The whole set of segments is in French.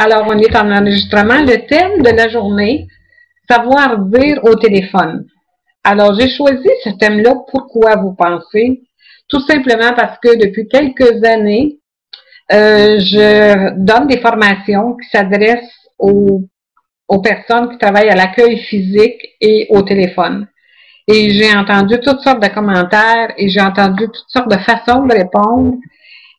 Alors, on est en enregistrement. Le thème de la journée, savoir dire au téléphone. Alors, j'ai choisi ce thème-là. Pourquoi vous pensez? Tout simplement parce que depuis quelques années, je donne des formations qui s'adressent aux personnes qui travaillent à l'accueil physique et au téléphone. Et j'ai entendu toutes sortes de commentaires et j'ai entendu toutes sortes de façons de répondre.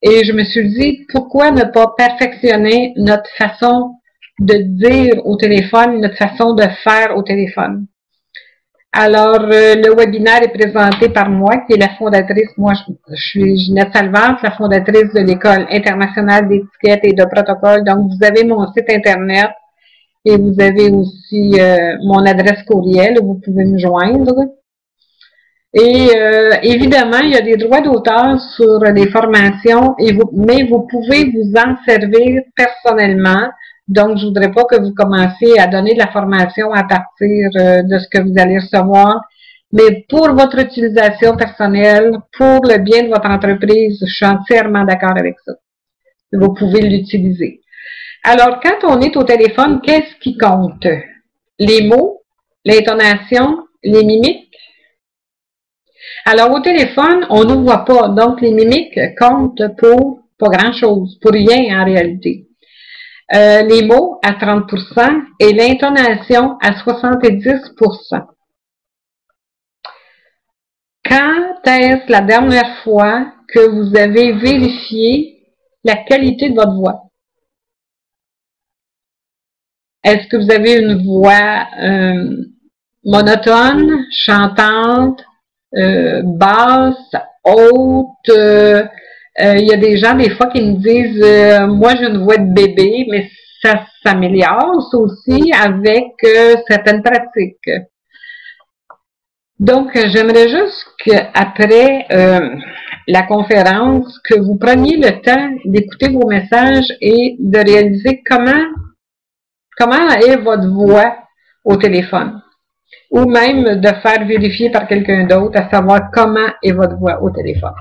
Et je me suis dit, pourquoi ne pas perfectionner notre façon de dire au téléphone, notre façon de faire au téléphone? Alors, le webinaire est présenté par moi, qui est la fondatrice. Moi, je suis Ginette Salvante, la fondatrice de l'École internationale d'étiquette et de protocole. Donc, vous avez mon site Internet et vous avez aussi mon adresse courriel où vous pouvez me joindre. Et évidemment, il y a des droits d'auteur sur les formations, mais vous pouvez vous en servir personnellement. Donc, je voudrais pas que vous commenciez à donner de la formation à partir de ce que vous allez recevoir. Mais pour votre utilisation personnelle, pour le bien de votre entreprise, je suis entièrement d'accord avec ça. Vous pouvez l'utiliser. Alors, quand on est au téléphone, qu'est-ce qui compte? Les mots, l'intonation, les mimiques. Alors, au téléphone, on ne voit pas. Donc, les mimiques comptent pour pas grand-chose, pour rien en réalité. Les mots à 30% et l'intonation à 70%. Quand est-ce la dernière fois que vous avez vérifié la qualité de votre voix? Est-ce que vous avez une voix monotone, chantante, basse, haute? Il y a des gens des fois qui me disent moi j'ai une voix de bébé, mais ça s'améliore aussi avec certaines pratiques. Donc, j'aimerais juste qu'après la conférence, que vous preniez le temps d'écouter vos messages et de réaliser comment est votre voix au téléphone. Ou même de faire vérifier par quelqu'un d'autre à savoir comment est votre voix au téléphone.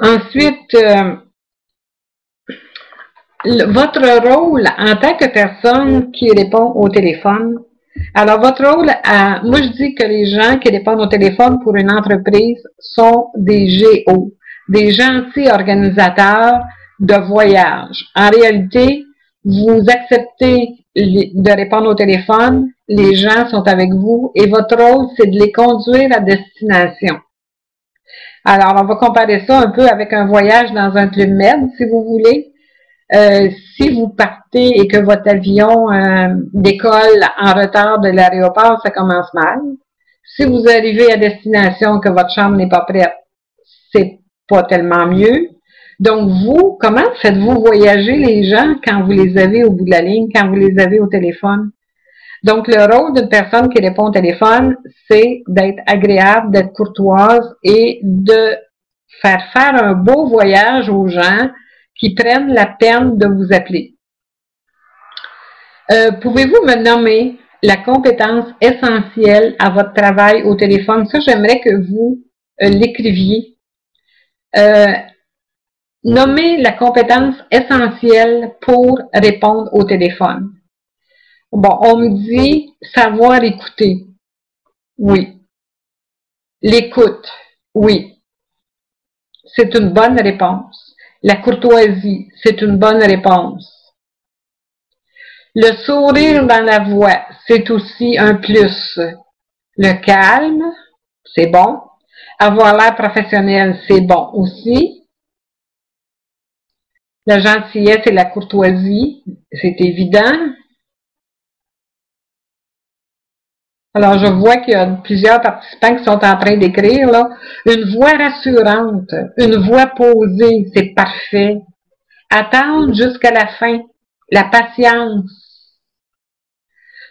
Ensuite, votre rôle en tant que personne qui répond au téléphone. Alors, votre rôle, moi je dis que les gens qui répondent au téléphone pour une entreprise sont des GO, des gentils organisateurs de voyage. En réalité, vous acceptez de répondre au téléphone, les gens sont avec vous et votre rôle, c'est de les conduire à destination. Alors, on va comparer ça un peu avec un voyage dans un club med, si vous voulez. Si vous partez et que votre avion décolle en retard de l'aéroport, ça commence mal. Si vous arrivez à destination que votre chambre n'est pas prête, c'est pas tellement mieux. Donc, vous, comment faites-vous voyager les gens quand vous les avez au bout de la ligne, quand vous les avez au téléphone? Donc, le rôle d'une personne qui répond au téléphone, c'est d'être agréable, d'être courtoise et de faire un beau voyage aux gens qui prennent la peine de vous appeler. Pouvez-vous me nommer la compétence essentielle à votre travail au téléphone? Ça, j'aimerais que vous l'écriviez. Nommez la compétence essentielle pour répondre au téléphone. Bon, on me dit savoir écouter. Oui. L'écoute. Oui. C'est une bonne réponse. La courtoisie, c'est une bonne réponse. Le sourire dans la voix, c'est aussi un plus. Le calme, c'est bon. Avoir l'air professionnel, c'est bon aussi. La gentillesse et la courtoisie, c'est évident. Alors, je vois qu'il y a plusieurs participants qui sont en train d'écrire, là. Une voix rassurante, une voix posée, c'est parfait. Attendre jusqu'à la fin, la patience.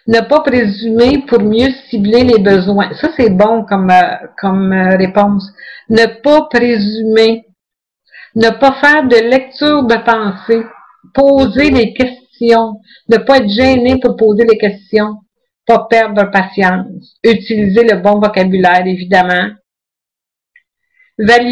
Ne pas présumer pour mieux cibler les besoins. Ça, c'est bon comme réponse. Ne pas présumer. Ne pas faire de lecture de pensée. Poser des questions. Ne pas être gêné pour poser des questions. Pas perdre patience. Utiliser le bon vocabulaire, évidemment. Valider